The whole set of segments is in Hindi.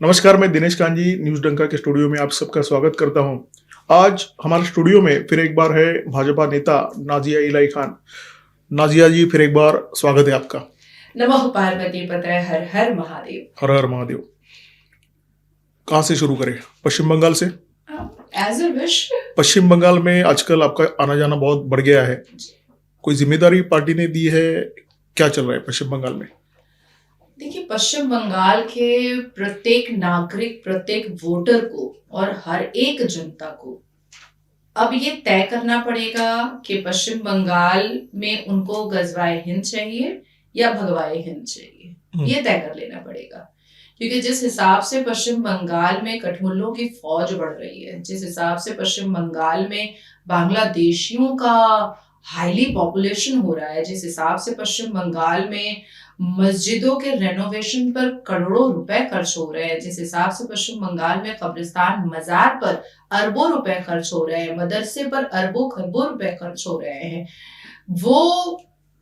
नमस्कार, मैं दिनेश कांजी न्यूज़ डंका के स्टूडियो में आप सबका स्वागत करता हूं। आज हमारे स्टूडियो में फिर एक बार है भाजपा नेता नाजिया इलाही खान। नाजिया जी, फिर एक बार स्वागत है आपका। नमः पार्वती पतये हर हर महादेव। हर हर महादेव। कहाँ से शुरू करें? पश्चिम बंगाल से? As a wish. Paschim Bangal में आजकल आपका आना जाना बहुत बढ़ गया है। कोई जिम्मेदारी पार्टी ने दी है? क्या चल रहा है पश्चिम बंगाल में? देखिए, पश्चिम बंगाल के प्रत्येक नागरिक, प्रत्येक वोटर को और हर एक जनता को अब ये तय करना पड़ेगा कि पश्चिम बंगाल में उनको गजवाए हिंद चाहिए या भगवाए हिंद चाहिए। ये तय कर लेना पड़ेगा, क्योंकि जिस हिसाब से पश्चिम बंगाल में कठमुल्लों की फौज बढ़ रही है, जिस हिसाब से पश्चिम बंगाल में बांग्लादेशियों का हाईली पॉपुलेशन हो रहा है, जिस हिसाब से पश्चिम बंगाल में मस्जिदों के रेनोवेशन पर करोड़ों रुपए खर्च हो रहे हैं, जिस हिसाब से पश्चिम बंगाल में कब्रिस्तान मजार पर अरबों रुपए खर्च हो रहे हैं, मदरसे पर अरबों खरबों रुपए खर्च हो रहे हैं, वो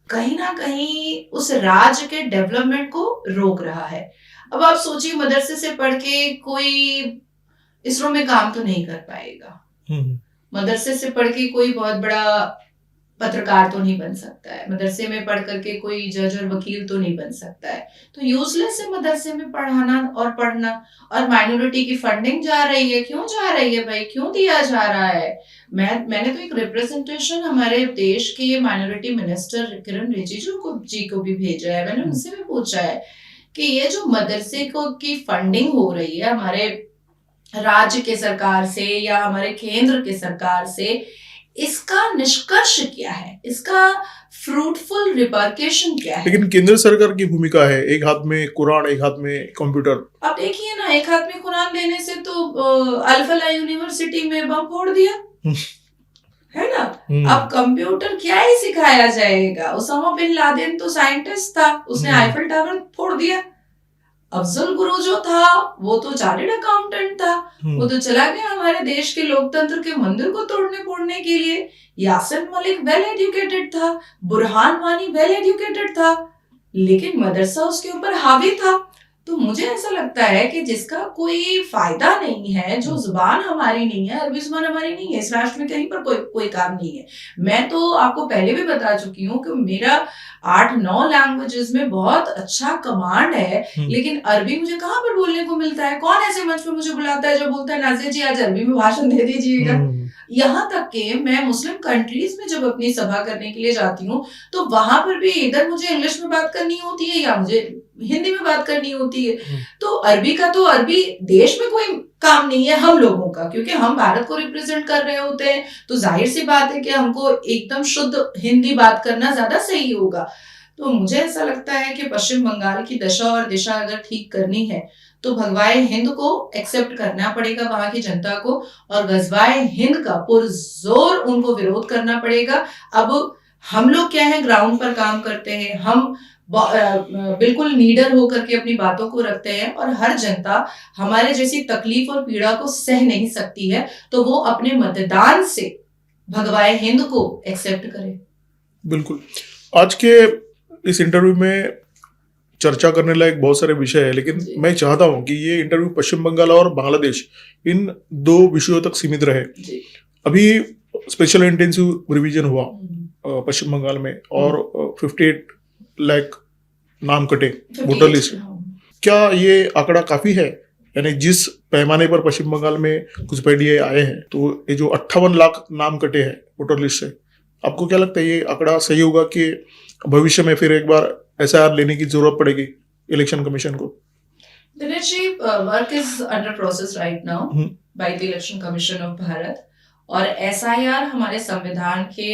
कहीं ना कहीं उस राज्य के डेवलपमेंट को रोक रहा है। अब आप सोचिए, मदरसे से पढ़ के कोई इसरो में काम तो नहीं कर पाएगा। मदरसे से पढ़ के कोई बहुत बड़ा पत्रकार तो नहीं बन सकता है। मदरसे में पढ़ करके कोई जज और वकील तो नहीं बन सकता है। तो यूजलेस है मदरसे में पढ़ाना और पढ़ना। और माइनॉरिटी की फंडिंग जा रही है। क्यों जा रही है भाई? क्यों दिया जा रहा है? मैंने तो एक रिप्रेजेंटेशन हमारे देश के माइनॉरिटी मिनिस्टर किरण रिजिजू जी को भी भेजा है। मैंने उनसे भी पूछा है कि ये जो मदरसे को की फंडिंग हो रही है हमारे राज्य के सरकार से या हमारे केंद्र के सरकार से, इसका निष्कर्ष क्या है? इसका फ्रूटफुल रिपरकेशन क्या है? लेकिन केंद्र सरकार की भूमिका है, एक हाथ में कुरान, एक हाथ में कंप्यूटर। अब देखिए ना, एक हाथ में कुरान देने से तो अल्फला यूनिवर्सिटी में बम फोड़ दिया है ना। अब कंप्यूटर क्या ही सिखाया जाएगा? उसामा बिन लादेन तो साइंटिस्ट था, उसने आईफल टावर फोड़ दिया। अफजल गुरु जो था वो तो चार्टर्ड अकाउंटेंट था, वो तो चला गया हमारे देश के लोकतंत्र के मंदिर को तोड़ने फोड़ने के लिए। यासिन मलिक वेल एजुकेटेड था, बुरहान वानी वेल एजुकेटेड था, लेकिन मदरसा उसके ऊपर हावी था। तो मुझे ऐसा लगता है कि जिसका कोई फायदा नहीं है, जो जुबान हमारी नहीं है, अरबी जुबान हमारी नहीं है, इस राष्ट्र में कहीं पर कोई काम नहीं है। मैं तो आपको पहले भी बता चुकी हूँ कि मेरा 8-9 लैंग्वेजेस में बहुत अच्छा कमांड है, लेकिन अरबी मुझे कहाँ पर बोलने को मिलता है? कौन ऐसे मंच पे मुझे बुलाता है जो बोलता है नाजिया जी आज अरबी में भाषण दे दीजिएगा? यहाँ तक कि मैं मुस्लिम कंट्रीज में जब अपनी सभा करने के लिए जाती हूँ, तो वहां पर भी इधर मुझे इंग्लिश में बात करनी होती है या मुझे हिंदी में बात करनी होती है। तो अरबी का तो अरबी देश में कोई काम नहीं है हम लोगों का, क्योंकि हम भारत को रिप्रेजेंट कर रहे होते हैं। तो जाहिर सी बात है कि हमको एकदम शुद्ध हिंदी बात करना ज्यादा सही होगा। तो मुझे ऐसा लगता है कि पश्चिम बंगाल की दशा और दिशा अगर ठीक करनी है तो भगवाए हिंद को एक्सेप्ट करना पड़ेगा वहां की जनता को, और गजवाए हिंद का पुरजोर उनको विरोध करना पड़ेगा। अब हम लोग क्या है, ग्राउंड पर काम करते हैं, हम बिल्कुल नीडर होकर के अपनी बातों को रखते हैं, और हर जनता हमारे जैसी तकलीफ और पीड़ा को सह नहीं सकती है, तो वो अपने मतदान से भगवाए हिंद को एक्सेप्ट करे। बिल्कुल। आज के इस इंटरव्यू में चर्चा करने लायक बहुत सारे विषय है, लेकिन मैं चाहता हूं कि ये इंटरव्यू पश्चिम बंगाल और बांग्लादेश इन दो विषयों तक सीमित रहे। अभी स्पेशल इंटेंसिव रिवीजन हुआ पश्चिम बंगाल में, और 58 लाख नाम कटे वोटर लिस्ट। क्या ये आंकड़ा काफी है? यानी जिस पैमाने पर पश्चिम बंगाल में घुसपैठिए आए हैं, तो ये जो 58 लाख नाम कटे हैं वोटर लिस्ट से, आपको क्या लगता है ये आंकड़ा सही होगा कि भविष्य में फिर एक बार एसआईआर लेने की जरूरत पड़ेगी इलेक्शन कमीशन को? Dinesh ji, work is under process right now by the election commission of Bharat, और एसआईआर हमारे संविधान के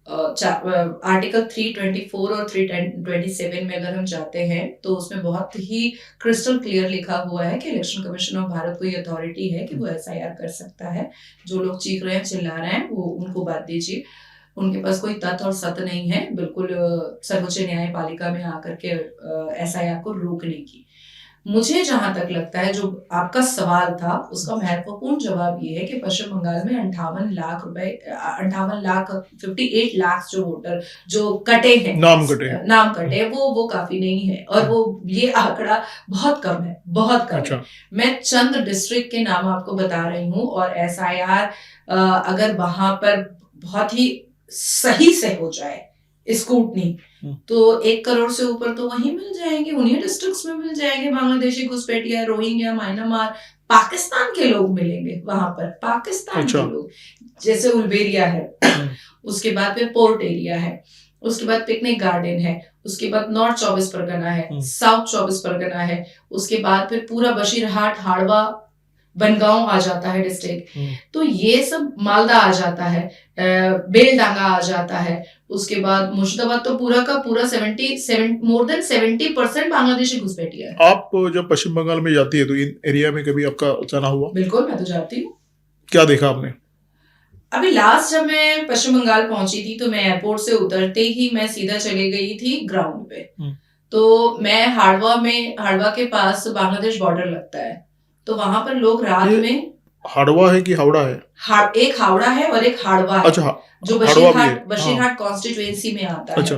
आर्टिकल 324 और 327 में अगर हम जाते हैं तो उसमें बहुत ही क्रिस्टल क्लियर लिखा हुआ है कि इलेक्शन कमीशन ऑफ भारत को ये अथॉरिटी है कि वो एसआईआर कर सकता है। जो लोग चीख रहे हैं, चिल्ला रहे हैं, वो उनको बात दीजिए। उनके पास कोई तथ्य और सत्य नहीं है बिल्कुल सर्वोच्च न्यायपालिका में आकर के एसआईआर को रोकने की। मुझे जहां तक लगता है, जो आपका सवाल था उसका महत्वपूर्ण जवाब ये है कि पश्चिम बंगाल में 58 लाख जो वोटर जो कटे हैं, नाम कटे, वो काफी नहीं है, और वो ये आंकड़ा बहुत कम है, बहुत कम है। मैं चंद डिस्ट्रिक्ट के नाम आपको बता रही हूँ, और SIR अगर वहां पर बहुत ही सही से हो जाए स्कूटनी, तो 1 करोड़ से ऊपर तो वहीं मिल जाएंगे, उन्हीं डिस्ट्रिक्ट्स में मिल जाएंगे। बांग्लादेशी घुसपैठिया, रोहिंग्या, म्यांमार, पाकिस्तान के लोग मिलेंगे वहां पर, पाकिस्तान के लोग, जैसे उल्बेरिया है, उसके बाद फिर पोर्ट एरिया है, उसके बाद पिकनिक गार्डन है, उसके बाद नॉर्थ 24 परगना है, साउथ 24 परगना है, उसके बाद फिर पूरा बशीरहाट, हाड़वा, बनगांव आ जाता है डिस्ट्रिक्ट, तो ये सब मालदा आ जाता है, बेलडांगा आ जाता है, उसके बाद मुर्शिदाबाद तो पूरा का पूरा मोर देन 70% बांग्लादेशी घुसपैठिया है। आप जब पश्चिम बंगाल में जाती है तो इन एरिया में कभी आपका जाना हुआ? बिल्कुल, मैं तो जाती हूँ। क्या देखा आपने? अभी लास्ट जब मैं पश्चिम बंगाल पहुंची थी तो मैं एयरपोर्ट से उतरते ही मैं सीधा चली गई थी ग्राउंड पे। तो मैं हाड़वा के पास बांग्लादेश बॉर्डर लगता है, तो वहां पर लोग रात में, हाड़वा है कि हावड़ा है? एक हावड़ा है और एक हाड़वा है। अच्छा, जो बशीरहाट कॉन्स्टिट्यूएंसी में आता है।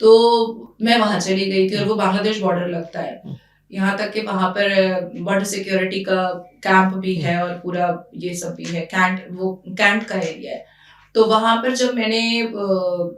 तो मैं वहां चली गई थी और वो बांग्लादेश बॉर्डर लगता है। यहाँ तक कि वहां पर बॉर्डर सिक्योरिटी का कैंप भी है और पूरा ये सब भी है, कैंट का एरिया है। तो वहां पर जब मैंने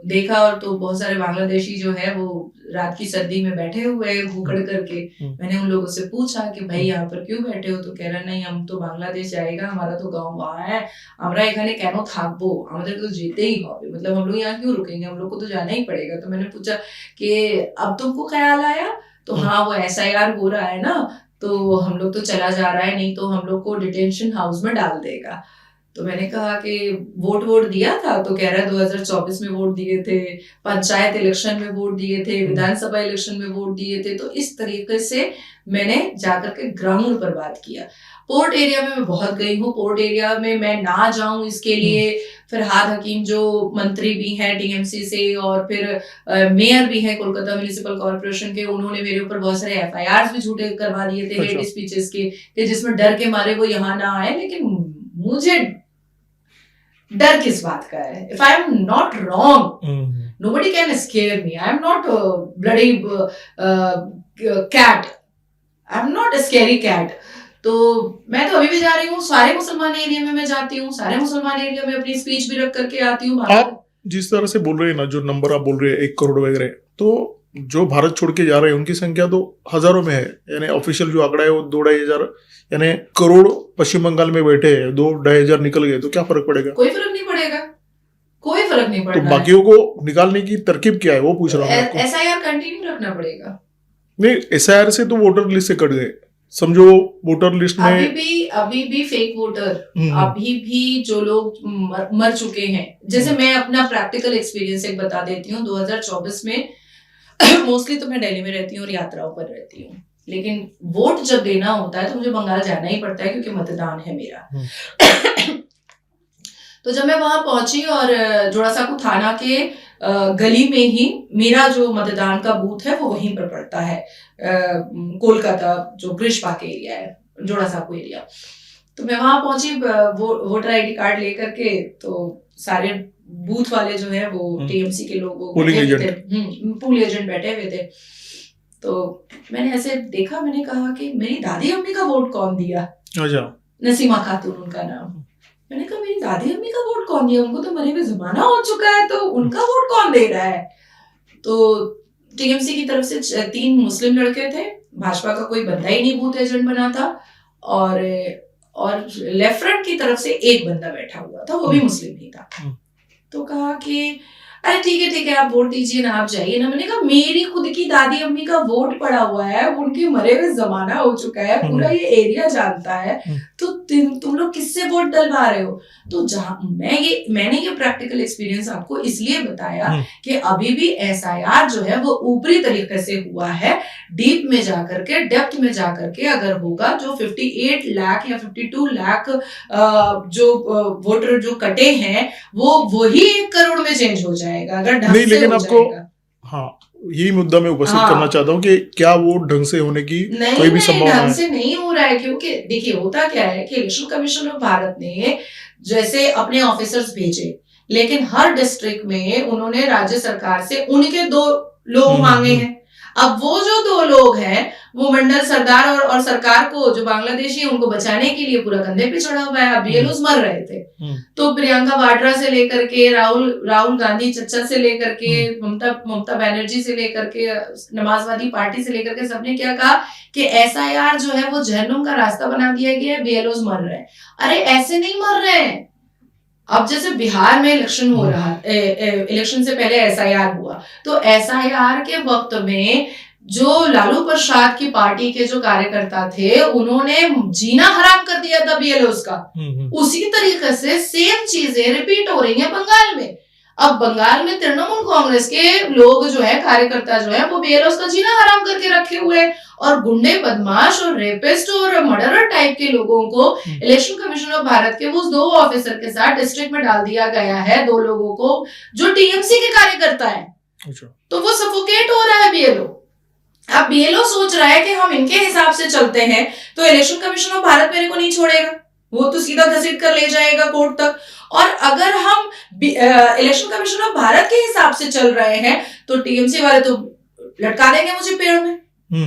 देखा, और तो बहुत सारे बांग्लादेशी जो है वो रात की सर्दी में बैठे हुए भूखड़ करके, मैंने उन लोगों से पूछा कि भाई यहाँ पर क्यों बैठे हो? तो कह रहा नहीं, हम तो बांग्लादेश जाएगा, हमारा तो गाँव वहाँ है, আমরা এখানে কেন থাকবো, আমাদের তো যেতেই হবে, मतलब हम लोग यहाँ क्यों रुकेंगे, हम लोग को तो जाना ही पड़ेगा। तो मैंने पूछा कि अब तुमको ख्याल आया? तो हाँ, वो SIR हो रहा है ना, तो हम लोग तो चला जा रहा है, नहीं तो हम लोग को डिटेंशन हाउस में डाल देगा। तो मैंने कहा कि वोट दिया था? तो कह रहा है 2024 में वोट दिए थे, पंचायत इलेक्शन में वोट दिए थे, विधानसभा इलेक्शन में वोट दिए थे। तो इस तरीके से मैंने जाकर के ग्राउंड पर बात किया। पोर्ट एरिया में मैं बहुत गई हूँ, पोर्ट एरिया में मैं ना जाऊं इसके लिए फरहाद हकीम जो मंत्री भी हैं TMC से और फिर मेयर भी हैं कोलकाता म्युनिसिपल कॉर्पोरेशन के, उन्होंने मेरे ऊपर बहुत सारे FIRs भी झूठे करवा दिए थे, हेट स्पीचेस के, जिसमें डर के मारे वो यहाँ ना आए। लेकिन मुझे डर किस बात का है? If I am not wrong, nobody can scare me. I am not a bloody cat. I am not a scary cat. तो मैं तो अभी भी जा रही हूँ, सारे मुसलमान एरिया में मैं जाती हूँ, सारे मुसलमान एरिया में अपनी स्पीच भी रख करके आती हूँ। आप जिस तरह से बोल रहे हैं ना, जो नंबर आप बोल रहे हैं 1 करोड़ वगैरह, तो जो भारत छोड़ के जा रहे हैं उनकी संख्या तो हजारों में है, यानी ऑफिशियल जो आंकड़ा है वो 2-2.5 हजार, यानी करोड़ पश्चिम बंगाल में बैठे हैं, 2-2.5 हजार निकल गए, तो क्या फर्क पड़ेगा? कोई फर्क नहीं पड़ेगा, कोई फर्क नहीं पड़ेगा। तो बाकियों को निकालने की तरकीब क्या है वो पूछ रहा हूँ। SIR कंटिन्यू रखना पड़ेगा। नहीं, SIR से तो वोटर लिस्ट से कट गए, समझो वोटर लिस्ट में अभी भी फेक वोटर, अभी भी जो लोग मर चुके हैं, जैसे मैं अपना प्रैक्टिकल एक्सपीरियंस एक बता देती हूँ। 2024 में मोस्टली तो मैं दिल्ली में रहती हूँ और यात्राओं पर रहती हूँ, लेकिन वोट जब देना होता है तो मुझे बंगाल जाना ही पड़ता है क्योंकि मतदान है मेरा। तो जब मैं वहां पहुंची और जोड़ासांको थाना के गली में ही मेरा जो मतदान का बूथ है वो वहीं पर पड़ता है, कोलकाता जो ग्रीश पार्क एरिया है, जोड़ासांको एरिया। तो मैं वहां पहुंची वोटर ID कार्ड लेकर के, तो सारे बूथ वाले जो है वो TMC के लोग पूल एजेंट बैठे हुए थे। तो मैंने ऐसे देखा, मैंने कहा कि मेरी दादी अम्मी का वोट कौन दिया? नसीमा खातून उनका नाम। मैंने कहा मेरी दादी अम्मी का वोट कौन दिया? उनको तो मरे हुए जमाना हो चुका है, तो उनका वोट कौन दे रहा है? तो TMC की तरफ से 3 मुस्लिम लड़के थे, भाजपा का कोई बंदा ही नहीं बूथ एजेंट बना था, और लेफ्ट फ्रंट की तरफ से एक बंदा बैठा हुआ था, वो भी मुस्लिम ही था। तो कहा कि अरे ठीक है आप वोट दीजिए ना, आप जाइए ना। मैंने कहा मेरी खुद की दादी अम्मी का वोट पड़ा हुआ है, उनके मरे हुए जमाना हो चुका है, पूरा ये एरिया जानता है, तो तुम लोग किससे वोट डलवा रहे हो? तो मैंने ये प्रैक्टिकल एक्सपीरियंस आपको इसलिए बताया कि अभी भी SIR जो है वो ऊपरी तरीके से हुआ है, डीप में जाकर के, डेप्थ में जाकर के अगर होगा, जो 58 लाख या 52 लाख जो वोटर जो कटे हैं वो वही 1 करोड़ में चेंज हो जाएगा अगर ढंग से हो जाएगा। हाँ, यही मुद्दा मैं उपस्थित हाँ। करना चाहता हूँ कि क्या वो ढंग से होने की नहीं कोई भी नहीं संभावना ढंग है? से नहीं हो रहा है, क्योंकि देखिए होता क्या है कि इलेक्शन कमीशन ऑफ भारत ने जैसे अपने ऑफिसर्स भेजे, लेकिन हर डिस्ट्रिक्ट में उन्होंने राज्य सरकार से उनके 2 लोग मांगे हैं। अब वो जो 2 लोग हैं वो मंडल सरदार और सरकार को जो बांग्लादेशी है उनको बचाने के लिए पूरा कंधे पे चढ़ा हुआ है। अब बीएलओस मर रहे थे, तो प्रियंका वाड्रा से लेकर के राहुल गांधी चच्चा से लेकर के ममता बनर्जी से लेकर के नमाजवादी पार्टी से लेकर के सबने क्या कहा कि एसआईआर जो है वो जहन्नुम का रास्ता बना दिया गया है, बीएलओस मर रहे हैं। अरे ऐसे नहीं मर रहे हैं। अब जैसे बिहार में इलेक्शन हो रहा इलेक्शन से पहले एसआईआर हुआ, तो एसआईआर के वक्त में जो लालू प्रसाद की पार्टी के जो कार्यकर्ता थे उन्होंने जीना हराम कर दिया था बीएलओस का। उसी तरीके से सेम चीजें रिपीट हो रही हैं बंगाल में। अब बंगाल में तृणमूल कांग्रेस के लोग जो है, कार्यकर्ता जो है, वो बीएलओस का जीना हराम करके रखे हुए हैं, और गुंडे, बदमाश और रेपिस्ट और मर्डरर टाइप के लोगों को इलेक्शन कमीशन ऑफ भारत के उस 2 ऑफिसर के साथ डिस्ट्रिक्ट में डाल दिया गया है, 2 लोगों को जो टीएमसी के कार्यकर्ता है। तो वो सफोकेट हो रहा है बीएलओ। अब बीएलओ सोच रहा है कि हम इनके हिसाब से चलते हैं तो इलेक्शन कमीशन ऑफ भारत मेरे को नहीं छोड़ेगा, वो तो सीधा घसीट कर ले जाएगा कोर्ट तक। और अगर हम इलेक्शन कमीशन ऑफ भारत के हिसाब से चल रहे हैं तो टीएमसी वाले तो लटका देंगे मुझे पेड़ में,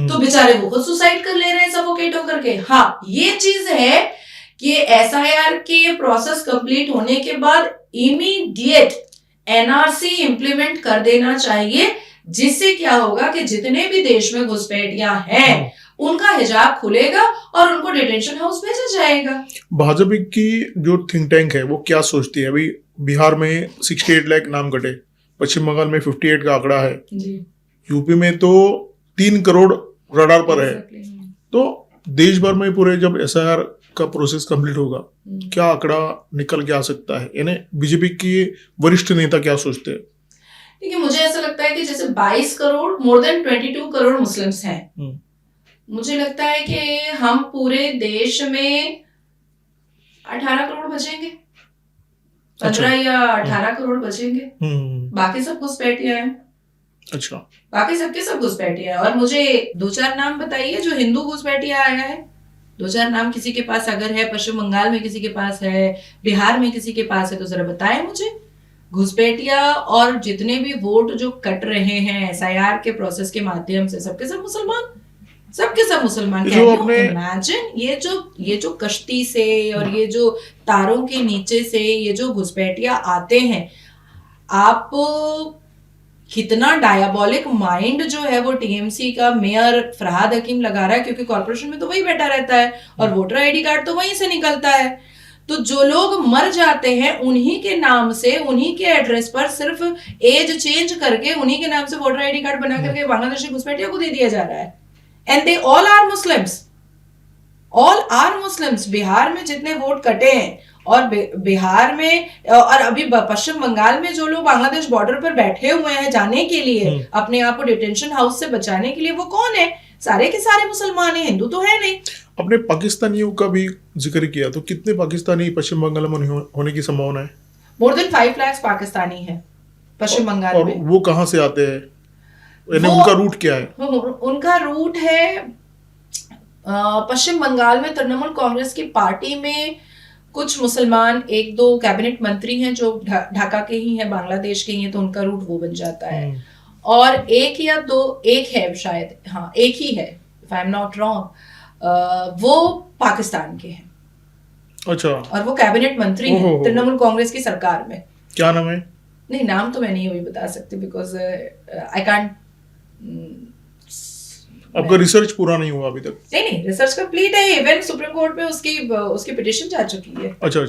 तो बेचारे वो खुद सुसाइड कर ले रहे हैं सफोकेट होकर के। हाँ, ये चीज है कि एसआईआर के प्रोसेस कंप्लीट होने के बाद इमीडिएट एनआरसी इंप्लीमेंट कर देना चाहिए, जिससे क्या होगा कि जितने भी देश में घुसपैठियां हैं उनका हिजाब खुलेगा और उनको डिटेंशन हाउस भेजा जाएगा। भाजपा की जो थिंक टैंक है वो क्या सोचती है? अभी बिहार में 68 लाख नाम कटे, पश्चिम बंगाल में 58 का आंकड़ा है, यूपी में तो 3 करोड़ रडार पर है। तो देश भर में पूरे जब एसआईआर का प्रोसेस कंप्लीट होगा, क्या आंकड़ा निकल के आ सकता है? यानी बीजेपी की वरिष्ठ नेता क्या सोचते हैं? देखिए, मुझे ऐसा लगता है कि जैसे 22 crore, more than 22 crore Muslims हैं। मुझे लगता है कि हम पूरे देश में 18 करोड़ बचेंगे, 15 या 18 करोड़ बचेंगे। बाकी सब घुसपैठियां हैं। अच्छा, बाकी सबके सब घुसपैठियां हैं। और मुझे 2-4 नाम बताइए जो हिंदू घुसपैठिया आया है। 2-4 नाम किसी के पास अगर है, पश्चिम बंगाल में किसी के पास है, बिहार में किसी के पास है, तो जरा बताएं मुझे। घुसपैठिया और जितने भी वोट जो कट रहे हैं एसआईआर के प्रोसेस के माध्यम से, सबके सब मुसलमान, सबके सब मुसलमान। Can you imagine? ये जो कश्ती से और ये जो तारों के नीचे से ये जो घुसपैठिया आते हैं, आप कितना डायबोलिक माइंड जो है वो टीएमसी का मेयर फरहाद हकीम लगा रहा है, क्योंकि कॉर्पोरेशन में तो वही बैठा रहता है और वोटर आईडी कार्ड तो वहीं से निकलता है। तो जो लोग मर जाते हैं उन्हीं के नाम से, उन्हीं के एड्रेस पर सिर्फ एज चेंज करके उन्हीं के नाम से वोटर आईडी कार्ड बना करके बांग्लादेशी घुसपैठिया को दे दिया जा रहा है। And they all are Muslims, all are Muslims. Bihar में जितने वोट कटे हैं और बिहार में और अभी पश्चिम बंगाल में जो लोग बांग्लादेश बॉर्डर पर बैठे हुए हैं जाने के लिए, अपने आप को डिटेंशन हाउस से बचाने के लिए, वो कौन है? सारे के सारे मुसलमान हैं, हिंदू तो है नहीं। अपने पाकिस्तानियों का भी जिक्र किया, तो कितने पाकिस्तानी पश्चिम बंगाल में होने की संभावना है? मोर देन 5 लाख पाकिस्तानी है पश्चिम बंगाल में। वो कहाँ से आते हैं? उनका रूट क्या है? उनका रूट है पश्चिम बंगाल में तृणमूल कांग्रेस की पार्टी में कुछ मुसलमान, 1-2 कैबिनेट मंत्री हैं जो ढाका के ही हैं, बांग्लादेश के ही हैं, तो उनका रूट वो बन जाता है। और 1 या 2, एक है शायद, हाँ एक ही है, if I am not wrong, वो पाकिस्तान के हैं। अच्छा। और वो कैबिनेट मंत्री हैं तृणमूल कांग्रेस की सरकार में। क्या नाम है? नहीं, नाम तो मैं नहीं अभी बता सकती, बिकॉज आई कांट। आपका रिसर्च पूरा नहीं हुआ अभी तक? नहीं, रिसर्च कंप्लीट है। इवन सुप्रीम कोर्ट में उसकी पिटीशन जा चुकी है। अच्छा।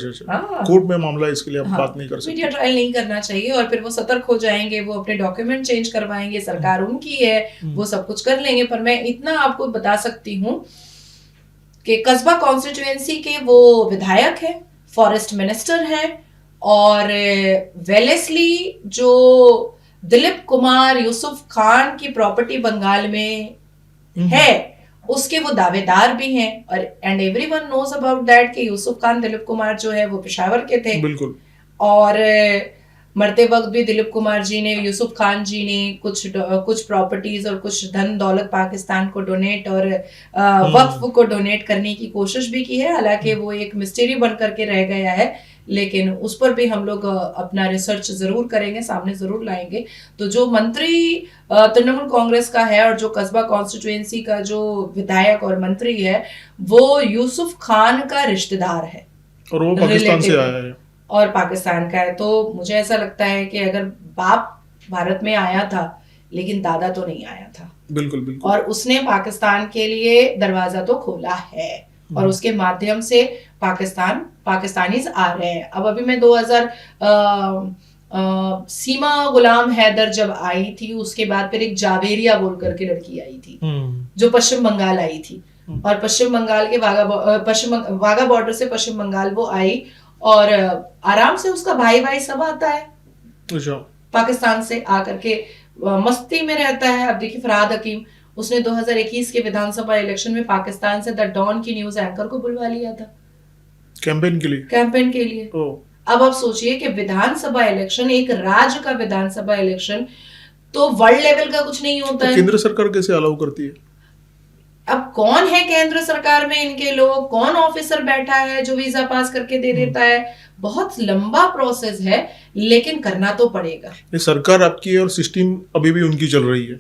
कोर्ट में मामला है, इसके लिए आप बात नहीं कर सकते। मीडिया ट्रायल नहीं करना चाहिए, और फिर वो सतर्क हो जाएंगे, वो अपने डॉक्यूमेंट चेंज करवाएंगे, सरकार उनकी है, वो सब कुछ कर लेंगे। पर मैं इतना आपको बता सकती हूँ कि कस्बा कॉन्स्टिट्यूएंसी के वो विधायक है, फॉरेस्ट मिनिस्टर है, और वेलेस्ली जो दिलीप कुमार यूसुफ खान की प्रॉपर्टी बंगाल में है, उसके वो दावेदार भी हैं। और and everyone knows about that कि यूसुफ खान, दिलीप कुमार जो है वो पेशावर के थे। बिल्कुल। और मरते वक्त भी दिलीप कुमार जी ने, यूसुफ खान जी ने कुछ प्रॉपर्टीज और कुछ धन दौलत पाकिस्तान को डोनेट और वक्फ को डोनेट करने की कोशिश भी की है। हालांकि वो एक मिस्ट्री बन करके रह गया है, लेकिन उस पर भी हम लोग अपना रिसर्च जरूर करेंगे, सामने जरूर लाएंगे। तो जो मंत्री तृणमूल कांग्रेस का है और जो कस्बा कॉन्स्टिट्यूएंसी का जो विधायक और मंत्री है, वो यूसुफ खान का रिश्तेदार है और वो पाकिस्तान से आया है और पाकिस्तान का है। तो मुझे ऐसा लगता है कि अगर बाप भारत में आया था लेकिन दादा तो नहीं आया था। बिल्कुल बिल्कुल। और उसने पाकिस्तान के लिए दरवाजा तो खोला है और उसके माध्यम से पाकिस्तानीज आ रहे हैं। अब अभी मैं 2000 सीमा गुलाम हैदर जब आई थी, उसके बाद फिर एक जावेरिया बोल करके लड़की आई थी जो पश्चिम बंगाल आई थी, और पश्चिम बंगाल के वाघा बॉर्डर से पश्चिम बंगाल वो आई और आराम से उसका भाई सब आता है पाकिस्तान से आकर के मस्ती में रहता है। अब देखिए फरहाद हकीम, उसने 2021 के विधानसभा इलेक्शन में पाकिस्तान से द डॉन की न्यूज एंकर को बुलवा लिया था कैंपेन के लिए। अब आप सोचिए कि विधानसभा इलेक्शन, एक राज्य का विधानसभा इलेक्शन तो वर्ल्ड लेवल का कुछ नहीं होता है। केंद्र सरकार कैसे अलाउ करती है? अब कौन है केंद्र सरकार में इनके लोग, कौन ऑफिसर बैठा है जो वीजा पास करके दे देता है? बहुत लंबा प्रोसेस है, लेकिन करना तो पड़ेगा। ये सरकार आपकी है और सिस्टम अभी भी उनकी चल रही है।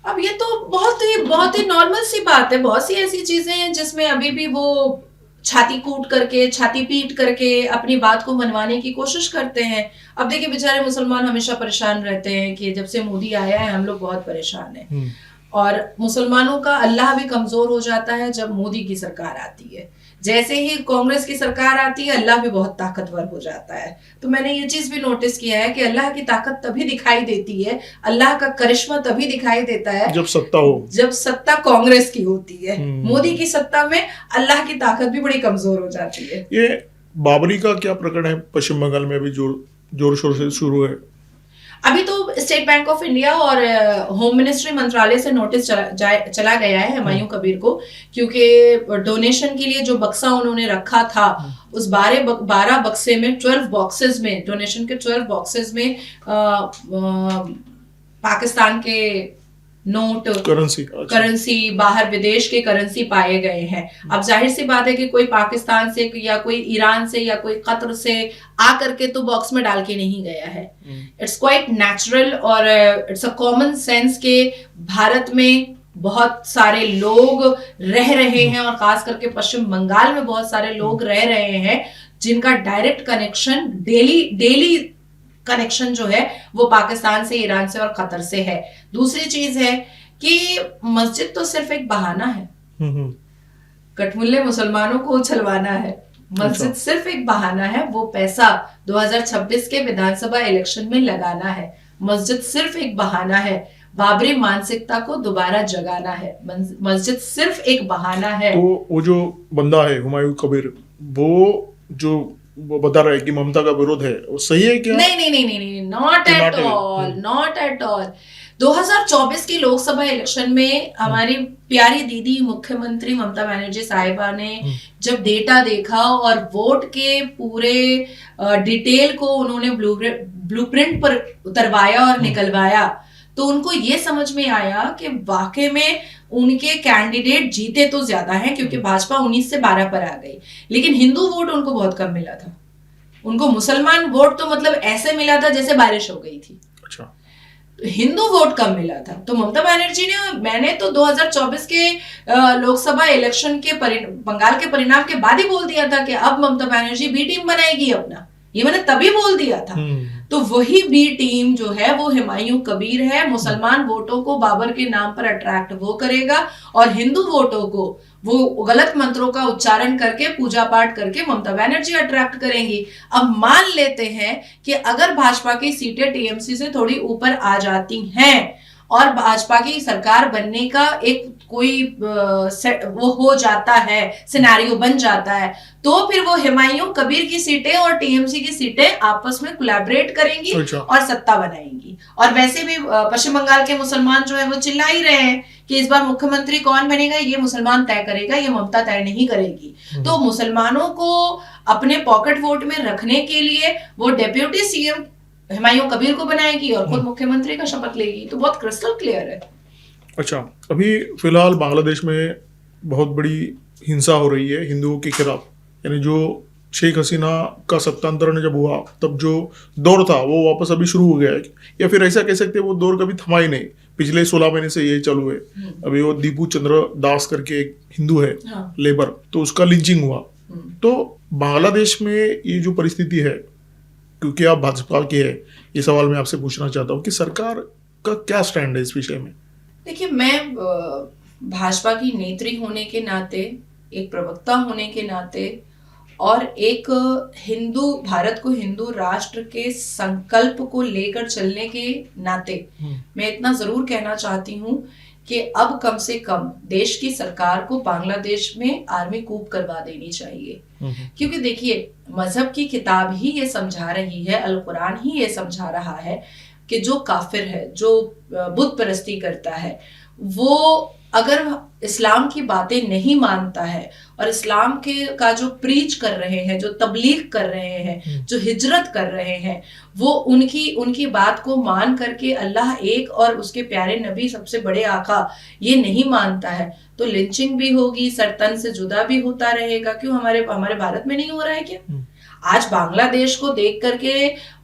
अब ये तो बहुत ही नॉर्मल सी बात है। बहुत सी ऐसी चीजें हैं जिसमें अभी भी वो छाती कूट करके, छाती पीट करके अपनी बात को मनवाने की कोशिश करते हैं। अब देखिए बेचारे मुसलमान हमेशा परेशान रहते हैं कि जब से मोदी आया है हम लोग बहुत परेशान हैं, और मुसलमानों का अल्लाह भी कमजोर हो जाता है जब मोदी की सरकार आती है। जैसे ही कांग्रेस की सरकार आती है अल्लाह भी बहुत ताकतवर हो जाता है। तो मैंने ये चीज भी नोटिस किया है कि अल्लाह की ताकत तभी दिखाई देती है, अल्लाह का करिश्मा तभी दिखाई देता है जब सत्ता कांग्रेस की होती है। मोदी की सत्ता में अल्लाह की ताकत भी बड़ी कमजोर हो जाती है। ये बाबरी का क्या प्रकरण है पश्चिम बंगाल में? अभी जोर शोर से शुरू है। अभी तो स्टेट बैंक ऑफ इंडिया और होम मिनिस्ट्री मंत्रालय से नोटिस चला गया है हुमायूं कबीर को, क्योंकि डोनेशन के लिए जो बक्सा उन्होंने रखा था उस 12 बक्से में 12 बॉक्सेस में, डोनेशन के 12 बॉक्सेस में पाकिस्तान के नोट, करेंसी, बाहर विदेश के करेंसी पाए गए हैं। अब जाहिर सी बात है कि कोई पाकिस्तान से या कोई ईरान से या कोई कतर से आकर के तो बॉक्स में डाल के नहीं गया है। इट्स क्वाइट नेचुरल और इट्स अ कॉमन सेंस के भारत में बहुत सारे लोग रह रहे हैं और खास करके पश्चिम बंगाल में बहुत सारे लोग रह रहे हैं जिनका डायरेक्ट कनेक्शन, डेली कनेक्शन जो है वो पाकिस्तान से, ईरान से और कतर से है। दूसरी चीज है कि मस्जिद तो सिर्फ एक बहाना है, कठमुल्ले मुसलमानों को उछलवाना है। मस्जिद सिर्फ एक बहाना है, वो पैसा 2026 के विधानसभा इलेक्शन में लगाना है। मस्जिद सिर्फ एक बहाना है, बाबरी मानसिकता को दोबारा जगाना है। मस्जिद सिर्फ एक बहाना है। तो वो जो बंदा है हुमायूं कबीर, वो बता रहा है कि ममता का विरोध है, वो सही है क्या? नहीं, नॉट एट ऑल। 2024 की लोकसभा इलेक्शन में हमारी प्यारी दीदी मुख्यमंत्री ममता बनर्जी साहिबा ने जब डेटा देखा और वोट के पूरे डिटेल को उन्होंने ब्लूप्रिंट पर उतरवाया और निकलवाया, तो उनको ये समझ में आया कि वाकई में उनके कैंडिडेट जीते तो ज्यादा हैं, क्योंकि भाजपा 19 से 12 पर आ गई, लेकिन हिंदू वोट उनको बहुत कम मिला था। उनको मुसलमान वोट तो मतलब ऐसे मिला था जैसे बारिश हो गई थी। अच्छा। तो हिंदू वोट कम मिला था। तो ममता बनर्जी ने, मैंने तो 2024 के लोकसभा इलेक्शन के बंगाल के परिणाम के बाद ही बोल दिया था कि अब ममता बनर्जी बी टीम बनाएगी अपना, ये मैंने तभी बोल दिया था। तो वही बी टीम जो है वो हुमायूं कबीर है। मुसलमान वोटों को बाबर के नाम पर अट्रैक्ट वो करेगा और हिंदू वोटों को वो गलत मंत्रों का उच्चारण करके, पूजा पाठ करके ममता बनर्जी अट्रैक्ट करेंगी। अब मान लेते हैं कि अगर भाजपा की सीटें टीएमसी से थोड़ी ऊपर आ जाती हैं और भाजपा की सरकार बनने का एक कोई वो हो जाता है, सिनेरियो बन जाता है, तो फिर वो हुमायूं कबीर की सीटें और टीएमसी की सीटें आपस में कोलैबोरेट करेंगी और सत्ता बनाएंगी। और वैसे भी पश्चिम बंगाल के मुसलमान जो है वो चिल्ला ही रहे हैं कि इस बार मुख्यमंत्री कौन बनेगा ये मुसलमान तय करेगा, ये ममता तय नहीं करेगी। तो मुसलमानों को अपने पॉकेट वोट में रखने के लिए वो डेप्यूटी सीएम हुमायूं कबीर को बनाएगी और खुद मुख्यमंत्री का शपथ लेगी। तो बहुत क्रिस्टल क्लियर है। अच्छा, अभी फिलहाल बांग्लादेश में बहुत बड़ी हिंसा हो रही है हिंदुओं के खिलाफ, यानी जो शेख हसीना का सत्तांतरण जब हुआ तब जो दौर था वो वापस अभी शुरू हो गया है, या फिर ऐसा कह सकते हैं वो दौर कभी थमा ही नहीं, पिछले 16 महीने से यही चालू है। अभी वो दीपू चंद्र दास करके एक हिंदू है, हाँ। लेबर, तो उसका लिंचिंग हुआ। तो बांग्लादेश में ये जो परिस्थिति है, क्योंकि आप भाजपा के हैं, ये सवाल मैं आपसे पूछना चाहता हूँ कि सरकार का क्या स्टैंड है इस विषय में? देखिए, मैं भाजपा की नेत्री होने के नाते, एक प्रवक्ता होने के नाते और एक भारत को हिंदू राष्ट्र के संकल्प को लेकर चलने के नाते मैं इतना जरूर कहना चाहती हूँ कि अब कम से कम देश की सरकार को बांग्लादेश में आर्मी कूप करवा देनी चाहिए। क्योंकि देखिए, मजहब की किताब ही ये समझा रही है, अल कुरान ही ये समझा रहा है कि जो काफिर है, जो बुत परस्ती करता है, वो अगर इस्लाम की बातें नहीं मानता है और इस्लाम का जो प्रीच कर रहे हैं, जो तबलीग कर रहे हैं, जो हिजरत कर रहे हैं, वो उनकी बात को मान करके अल्लाह एक और उसके प्यारे नबी सबसे बड़े आका ये नहीं मानता है, तो लिंचिंग भी होगी, सरतन से जुदा भी होता रहेगा। क्यों हमारे भारत में नहीं हो रहा है क्या? आज बांग्लादेश को देख करके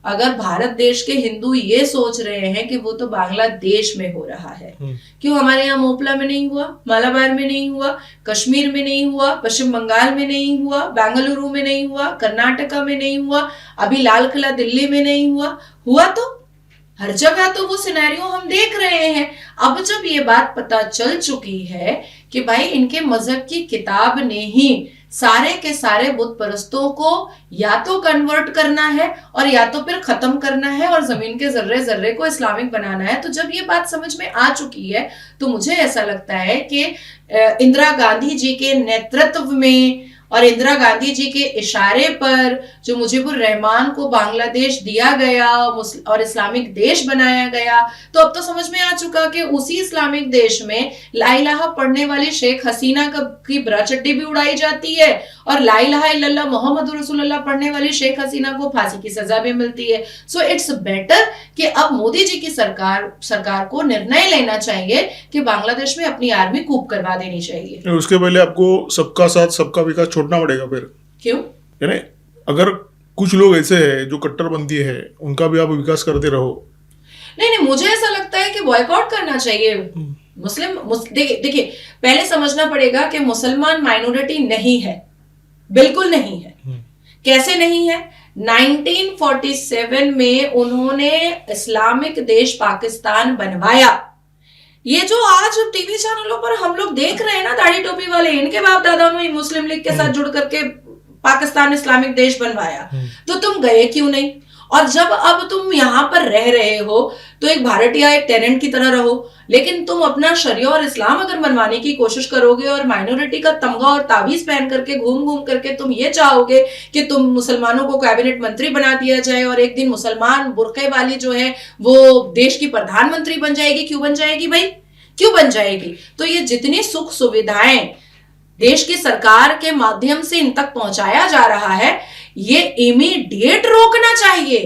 अगर भारत देश के हिंदू ये सोच रहे हैं कि वो तो बांग्लादेश में हो रहा है, क्यों हमारे यहाँ मोपला में नहीं हुआ, मालाबार में नहीं हुआ, कश्मीर में नहीं हुआ, पश्चिम बंगाल में नहीं हुआ, बेंगलुरु में नहीं हुआ, कर्नाटका में नहीं हुआ, अभी लाल किला दिल्ली में नहीं हुआ तो हर जगह तो वो सिनेरियो हम देख रहे हैं। अब जब ये बात पता चल चुकी है कि भाई इनके मजहब की किताब ने ही सारे के सारे बुत परस्तों को या तो कन्वर्ट करना है और या तो फिर खत्म करना है और जमीन के जर्रे जर्रे को इस्लामिक बनाना है, तो जब ये बात समझ में आ चुकी है तो मुझे ऐसा लगता है कि इंदिरा गांधी जी के नेतृत्व में और इंदिरा गांधी जी के इशारे पर जो मुजीबुर रहमान को बांग्लादेश दिया गया और इस्लामिक देश बनाया गया, तो अब तो समझ में आ चुका कि उसी इस्लामिक देश में ला इलाहा पढ़ने वाली शेख हसीना की ब्राचड्डी भी उड़ाई जाती है और ला इलाहा इल्लल्लाह मोहम्मद रसूलुल्लाह पढ़ने वाली शेख हसीना को फांसी की सजा भी मिलती है। सो इट्स बेटर कि अब मोदी जी की सरकार को निर्णय लेना चाहिए कि बांग्लादेश में अपनी आर्मी कूप करवा देनी चाहिए। उसके पहले आपको सबका साथ सबका विकास छोड़ना पड़ेगा फिर। क्यों? यानी अगर कुछ लोग ऐसे हैं जो कट्टरपंथी है, उनका भी आप विकास करते रहो। नहीं, मुझे ऐसा लगता है कि बॉयकॉट करना चाहिए। देखिए, पहले समझना पड़ेगा कि मुसलमान माइनॉरिटी नहीं है, बिल्कुल नहीं है। कैसे नहीं है? 1947 में उन्होंने इस्लामिक देश पाकिस्तान बनवाया। ये जो आज टीवी चैनलों पर हम लोग देख रहे हैं ना, दाढ़ी टोपी वाले, इनके बाप दादा ने मुस्लिम लीग के साथ जुड़ करके पाकिस्तान इस्लामिक देश बनवाया, तो तुम गए क्यों नहीं? और जब अब तुम यहाँ पर रह रहे हो तो एक भारतीय, एक टेनेंट की तरह रहो, लेकिन तुम अपना शरिया और इस्लाम अगर मनवाने की कोशिश करोगे और माइनॉरिटी का तमगा और ताबीज पहन करके घूम करके तुम ये चाहोगे कि तुम मुसलमानों को कैबिनेट मंत्री बना दिया जाए और एक दिन मुसलमान बुर्के वाली जो है वो देश की प्रधानमंत्री बन जाएगी। क्यों बन जाएगी भाई? क्यों बन जाएगी? तो ये जितनी सुख सुविधाएं देश की सरकार के माध्यम से इन तक पहुंचाया जा रहा है, ये इमीडिएट रोकना चाहिए,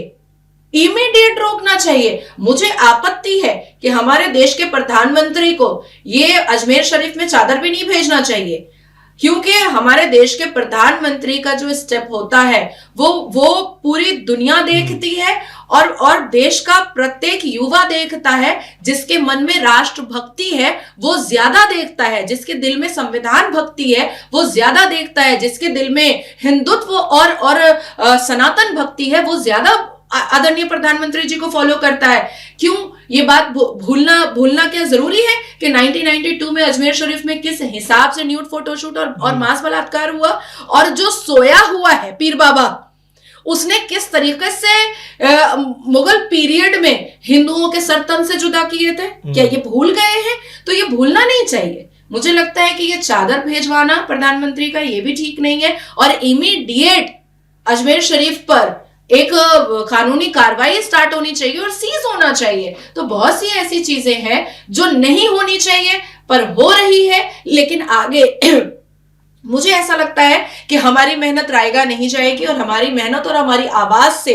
इमीडिएट रोकना चाहिए। मुझे आपत्ति है कि हमारे देश के प्रधानमंत्री को ये अजमेर शरीफ में चादर भी नहीं भेजना चाहिए, क्योंकि हमारे देश के प्रधानमंत्री का जो स्टेप होता है वो पूरी दुनिया देखती है और देश का प्रत्येक युवा देखता है। जिसके मन में राष्ट्रभक्ति है वो ज्यादा देखता है, जिसके दिल में संविधान भक्ति है वो ज्यादा देखता है, जिसके दिल में हिंदुत्व और सनातन भक्ति है वो ज्यादा आदरणीय प्रधानमंत्री जी को फॉलो करता है। क्यों ये बात भूलना क्या जरूरी है कि 1992 में अजमेर शरीफ में किस हिसाब से न्यूड फोटोशूट और मास बलात्कार हुआ, और जो सोया हुआ है पीर बाबा, उसने किस तरीके से मुगल पीरियड में हिंदुओं के सर तन से जुदा किए थे? क्या ये भूल गए हैं? तो ये भूलना नहीं चाहिए। मुझे लगता है कि ये चादर भेजवाना प्रधानमंत्री का ये भी ठीक नहीं है, और इमीडिएट अजमेर शरीफ पर एक कानूनी कार्रवाई स्टार्ट होनी चाहिए और सीज होना चाहिए। तो बहुत सी ऐसी चीजें हैं जो नहीं होनी चाहिए पर हो रही है, लेकिन आगे मुझे ऐसा लगता है कि हमारी मेहनत रायगा नहीं जाएगी और हमारी मेहनत और हमारी आवाज से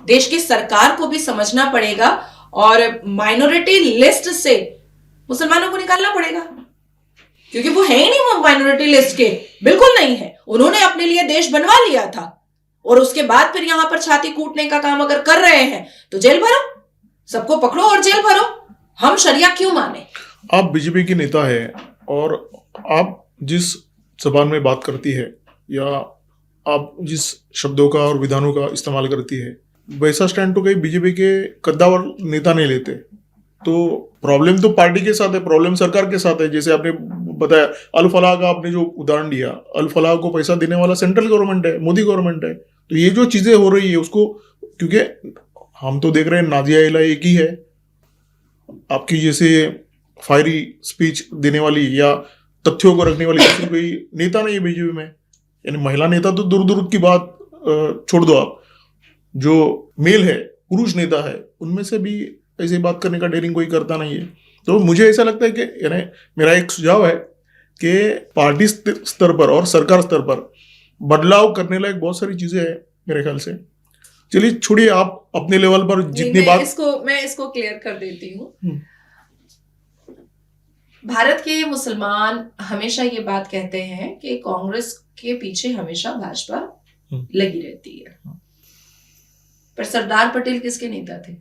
देश की सरकार को भी समझना पड़ेगा और माइनॉरिटी लिस्ट से मुसलमानों को निकालना पड़ेगा, क्योंकि वो है ही नहीं, वो माइनॉरिटी लिस्ट के बिल्कुल नहीं है। उन्होंने अपने लिए देश बनवा लिया था और उसके बाद फिर यहां पर छाती कूटने का काम अगर कर रहे हैं तो जेल भरो, सबको पकड़ो और जेल भरो। हम शरिया क्यों माने? आप बीजेपी की नेता है और आप जिस जबान में बात करती है या आप जिस शब्दों का और विधानों का इस्तेमाल करती है, वैसा स्टैंड तो कहीं बीजेपी के कद्दावर नेता नहीं लेते। तो प्रॉब्लम तो पार्टी के साथ है, प्रॉब्लम सरकार के साथ है। जैसे आपने बताया अल फलाह का, आपने जो उदाहरण दिया, अल फलाह को पैसा देने वाला सेंट्रल गवर्नमेंट है, मोदी गवर्नमेंट है। तो ये जो चीजें हो रही है उसको, क्योंकि हम तो देख रहे हैं नाजिया इला एक ही है, आपकी जैसे फायरी स्पीच देने वाली या तथ्यों को रखने वाली दूसरी कोई नेता नहीं है बीजेपी में। यानी महिला नेता तो दूर दूर की बात छोड़ दो, आप जो मेल है, पुरुष नेता है, उनमें से भी ऐसी बात करने का डेयरिंग कोई करता नहीं है। तो मुझे ऐसा लगता है कि यानी मेरा एक सुझाव है कि पार्टी स्तर पर और सरकार स्तर पर बदलाव करने लायक बहुत सारी चीजें हैं मेरे ख्याल से। चलिए छोड़िए, आप अपने लेवल पर जितनी बात, मैं इसको क्लियर कर देती हूँ। भारत के मुसलमान हमेशा ये बात कहते हैं कि कांग्रेस के पीछे हमेशा भाजपा लगी रहती है, पर सरदार पटेल किसके नेता थे?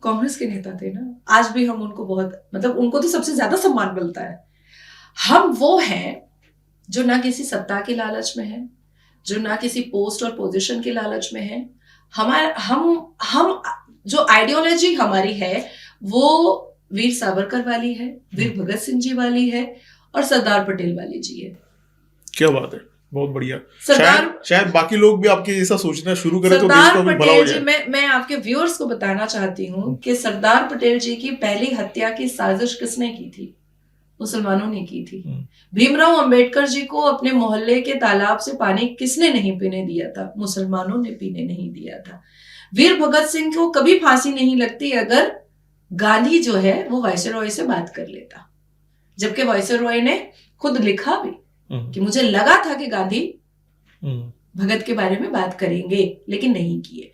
कांग्रेस के नेता थे ना। आज भी हम उनको बहुत, मतलब उनको तो सबसे ज्यादा सम्मान मिलता है। हम वो हैं जो ना किसी सत्ता के लालच में है, जो ना किसी पोस्ट और पोजीशन के लालच में है। हम जो आइडियोलॉजी हमारी है वो वीर सावरकर वाली है, वीर भगत सिंह जी वाली है और सरदार पटेल वाली जी है। क्या बात है, बहुत बढ़िया। सरदार शायद बाकी लोग भी आपके जैसा सोचना शुरू करें तो देश का भी भला हो जाए। मैं आपके व्यूअर्स को बताना चाहती हूँ कि सरदार पटेल जी की पहली हत्या की साजिश किसने की थी? मुसलमानों ने की थी। भीमराव अंबेडकर जी को अपने मोहल्ले के तालाब से पानी किसने नहीं पीने दिया था? मुसलमानों ने पीने नहीं दिया था। वीर भगत सिंह को कभी फांसी नहीं लगती अगर गांधी जो है वो वायसरॉय से बात कर लेता, जबकि वायसरॉय ने खुद लिखा भी कि मुझे लगा था कि गांधी भगत के बारे में बात करेंगे, लेकिन नहीं किए।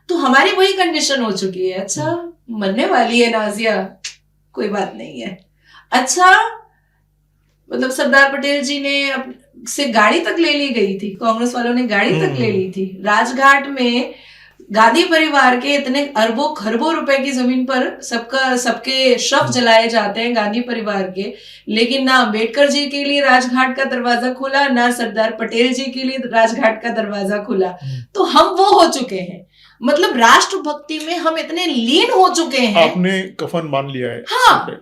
तो हमारी वही कंडीशन हो चुकी है। अच्छा, मरने वाली है नाजिया, कोई बात नहीं है। अच्छा, मतलब सरदार पटेल जी ने से गाड़ी तक ले ली गई थी, कांग्रेस वालों ने गाड़ी तक ले ली थी। राजघाट में गांधी परिवार के इतने अरबों खरबों रुपए की जमीन पर सबके शव जलाए जाते हैं गांधी परिवार के, लेकिन ना अंबेडकर जी के लिए राजघाट का दरवाजा खुला, ना सरदार पटेल जी के लिए राजघाट का दरवाजा खुला। तो हम वो हो चुके हैं, मतलब राष्ट्रभक्ति में हम इतने लीन हो चुके हैं। आपने कफन मान लिया है। हाँ,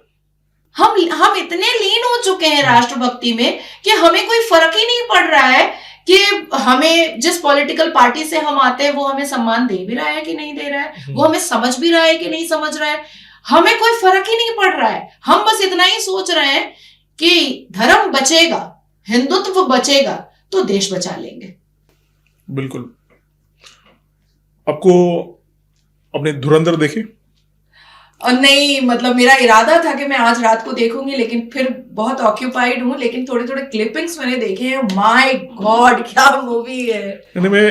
हम इतने लीन हो चुके हैं राष्ट्रभक्ति में कि हमें कोई फर्क ही नहीं पड़ रहा है कि हमें जिस पॉलिटिकल पार्टी से हम आते हैं वो हमें सम्मान दे भी रहा है कि नहीं दे रहा है, वो हमें समझ भी रहा है कि नहीं समझ रहा है। हमें कोई फर्क ही नहीं पड़ रहा है। हम बस इतना ही सोच रहे हैं कि धर्म बचेगा, हिंदुत्व बचेगा तो देश बचा लेंगे। बिल्कुल। आपको अपने धुरंधर देखे? और नहीं, मतलब मेरा इरादा था कि मैं आज रात को देखूंगी, लेकिन फिर बहुत ऑक्यूपाइड हूँ। लेकिन थोड़े थोड़े क्लिपिंग्स मैंने देखे हैं। माय गॉड, क्या मूवी है। मैं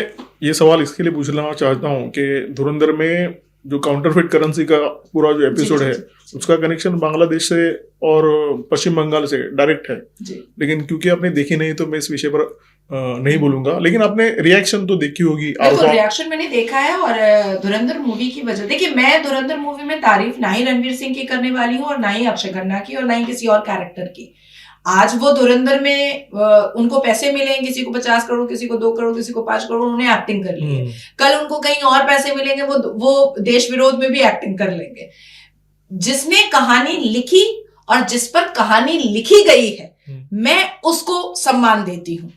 ये सवाल इसके लिए पूछना चाहता हूँ कि धुरंधर में जो काउंटरफिट करेंसी का पूरा जो एपिसोड है उसका कनेक्शन बांग्लादेश से और पश्चिम बंगाल से डायरेक्ट है, लेकिन क्योंकि आपने देखी नहीं तो मैं इस विषय पर नहीं बोलूंगा। लेकिन आपने रिएक्शन तो देखी होगी। रिएक्शन मैंने देखा है। और धुरंधर मूवी की वजह, देखिए मैं धुरंधर मूवी में तारीफ ना ही रणवीर सिंह की करने वाली हूँ और ना ही अक्षय खन्ना की और ना ही किसी और कैरेक्टर की। आज वो धुरंधर में उनको पैसे मिले, किसी को 50 करोड़, किसी को 2 करोड़, किसी को 5 करोड़, उन्होंने एक्टिंग कर ली है। कल उनको कहीं और पैसे मिलेंगे, वो देश विरोध में भी एक्टिंग कर लेंगे। जिसने कहानी लिखी और जिस पर कहानी लिखी गई है, मैं उसको सम्मान देती हूँ।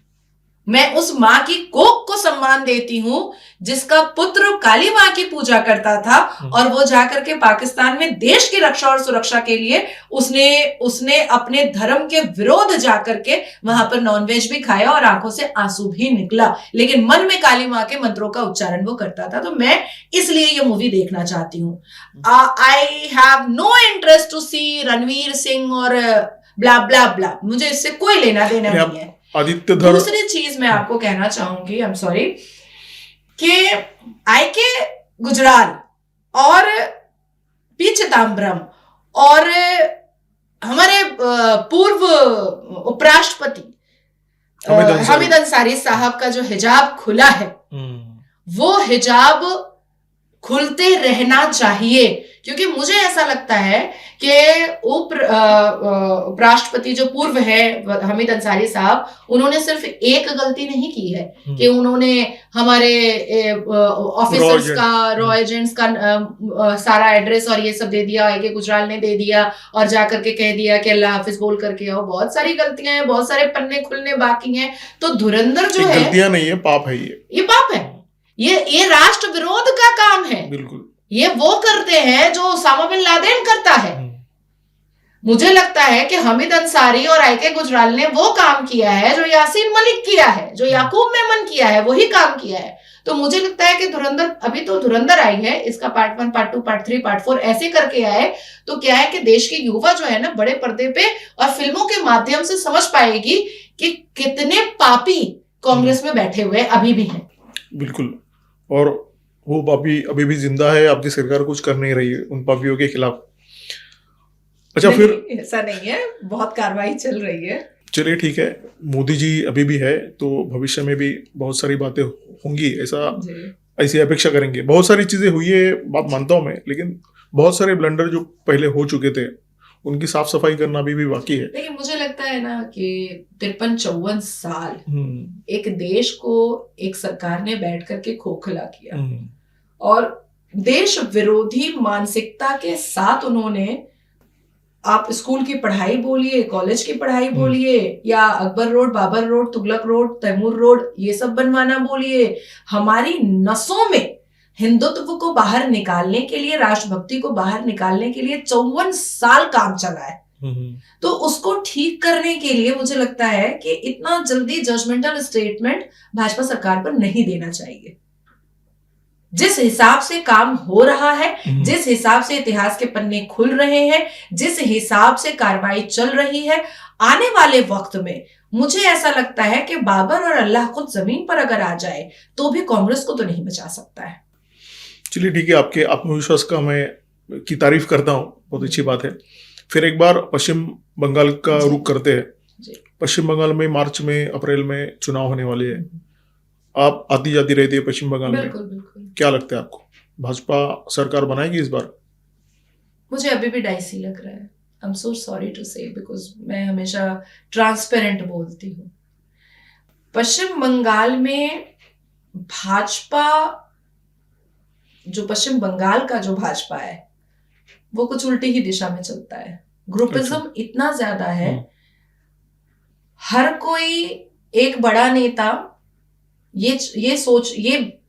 मैं उस माँ की कोख को सम्मान देती हूँ जिसका पुत्र काली माँ की पूजा करता था और वो जाकर के पाकिस्तान में देश की रक्षा और सुरक्षा के लिए उसने अपने धर्म के विरोध जाकर के वहां पर नॉनवेज भी खाया और आंखों से आंसू भी निकला, लेकिन मन में काली माँ के मंत्रों का उच्चारण वो करता था। तो मैं इसलिए ये मूवी देखना चाहती हूँ। I have no interest to see Ranveer Singh और ब्ला ब्ला ब्ला, मुझे इससे कोई लेना देना नहीं है। दूसरी चीज मैं आपको कहना चाहूंगी, आई एम सॉरी, कि आई के गुजराल और पी चिदम्बरम और हमारे पूर्व उपराष्ट्रपति हामिद अंसारी साहब का जो हिजाब खुला है, वो हिजाब खुलते रहना चाहिए, क्योंकि मुझे ऐसा लगता है कि उपराष्ट्रपति जो पूर्व है हामिद अंसारी साहब, उन्होंने सिर्फ एक गलती नहीं की है कि उन्होंने हमारे ऑफिसर्स का, रॉ एजेंट्स का सारा एड्रेस और ये सब दे दिया, आगे गुजराल ने दे दिया और जाकर के कह दिया कि अल्लाह हाफिज बोल करके आओ। बहुत सारी गलतियां हैं, बहुत सारे पन्ने खुलने बाकी हैं। तो धुरंधर जो है, गलतियां नहीं है, पाप है, ये पाप है, ये राष्ट्र विरोध का काम है। बिल्कुल, ये वो करते हैं जो उसामा बिन लादेन करता है। मुझे लगता है कि हामिद अंसारी और आईके गुजराल ने वो काम किया है जो यासीन मलिक किया है, जो याकूब मेमन किया है, वही काम किया है। तो मुझे लगता है कि धुरंधर, अभी तो धुरंधर आई है, इसका पार्ट 1, पार्ट 2, पार्ट 3, पार्ट 4 ऐसे करके आए तो क्या है कि देश के युवा जो है ना, बड़े पर्दे पे और फिल्मों के माध्यम से समझ पाएगी कि कितने पापी कांग्रेस में बैठे हुए अभी भी हैं। बिल्कुल, और वो पापी अभी भी जिंदा है, आपकी सरकार कुछ कर नहीं रही है उन पापियों के खिलाफ। अच्छा, फिर ऐसा नहीं है, बहुत कार्रवाई चल रही है। चलिए ठीक है, मोदी जी अभी भी है तो भविष्य में भी बहुत सारी बातें होंगी, ऐसी अपेक्षा करेंगे। बहुत सारी चीजें हुई है, बात मानता हूं मैं, लेकिन बहुत सारे ब्लंडर जो पहले हो चुके थे उनकी साफ सफाई करना अभी भी बाकी है। लेकिन मुझे लगता है ना कि 53-54 साल एक देश को एक सरकार ने बैठ करके खोखला किया और देश विरोधी मानसिकता के साथ उन्होंने, आप स्कूल की पढ़ाई बोलिए, कॉलेज की पढ़ाई बोलिए, या Akbar road, Babar road, Tughlaq road, Taimur road, ये सब बनवाना बोलिए, हमारी नसों में हिंदुत्व को बाहर निकालने के लिए, राष्ट्रभक्ति को बाहर निकालने के लिए 54 साल काम चला है। तो उसको ठीक करने के लिए मुझे लगता है कि इतना जल्दी जजमेंटल स्टेटमेंट भाजपा सरकार पर नहीं देना चाहिए। जिस हिसाब से काम हो रहा है, जिस हिसाब से इतिहास के पन्ने खुल रहे हैं, जिस हिसाब से कार्रवाई चल रही है, आने वाले वक्त में मुझे ऐसा लगता है कि बाबर और अल्लाह खुद जमीन पर अगर आ जाए तो भी कांग्रेस को तो नहीं बचा सकता है। चलिए ठीक है, आपके आत्मविश्वास का मैं की तारीफ करता हूँ, बहुत अच्छी बात है। फिर एक बार पश्चिम बंगाल का रुख करते हैं। पश्चिम बंगाल में मार्च में, अप्रैल में चुनाव होने वाले हैं। आप आती जाती रहती है पश्चिम बंगाल में, क्या लगता है आपको, भाजपा सरकार बनाएगी इस बार? मुझे अभी भी डाइसी लग रहा है। I am so sorry to say, because मैं हमेशा ट्रांसपेरेंट बोलती हूँ। पश्चिम बंगाल में भाजपा, जो पश्चिम बंगाल का जो भाजपा है वो कुछ उल्टी ही दिशा में चलता है। ग्रुपिज्म इतना ज्यादा है, हर कोई एक बड़ा नेता ये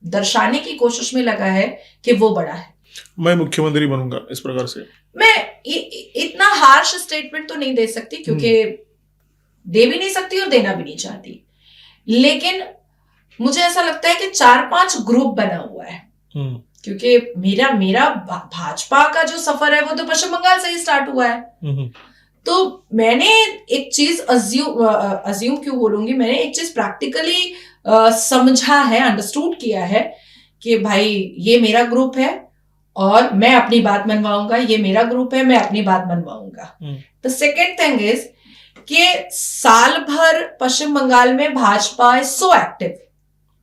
दर्शाने की कोशिश में लगा है कि वो बड़ा है, मैं मुख्यमंत्री बनूंगा, इस प्रकार से। मैं इतना हार्श स्टेटमेंट तो नहीं दे सकती, क्योंकि दे भी नहीं सकती और देना भी नहीं चाहती, लेकिन मुझे ऐसा लगता है कि 4-5 ग्रुप बना हुआ है। क्योंकि मेरा भाजपा का जो सफर है वो तो पश्चिम बंगाल से ही स्टार्ट हुआ है। तो मैंने एक चीज अज्यूम क्यों बोलूंगी, मैंने एक चीज प्रैक्टिकली समझा है, अंडरस्टूड किया है कि भाई ये मेरा ग्रुप है और मैं अपनी बात मनवाऊंगा, ये मेरा ग्रुप है, मैं अपनी बात मनवाऊंगा। द सेकेंड थिंग इज कि साल भर पश्चिम बंगाल में भाजपा इज सो एक्टिव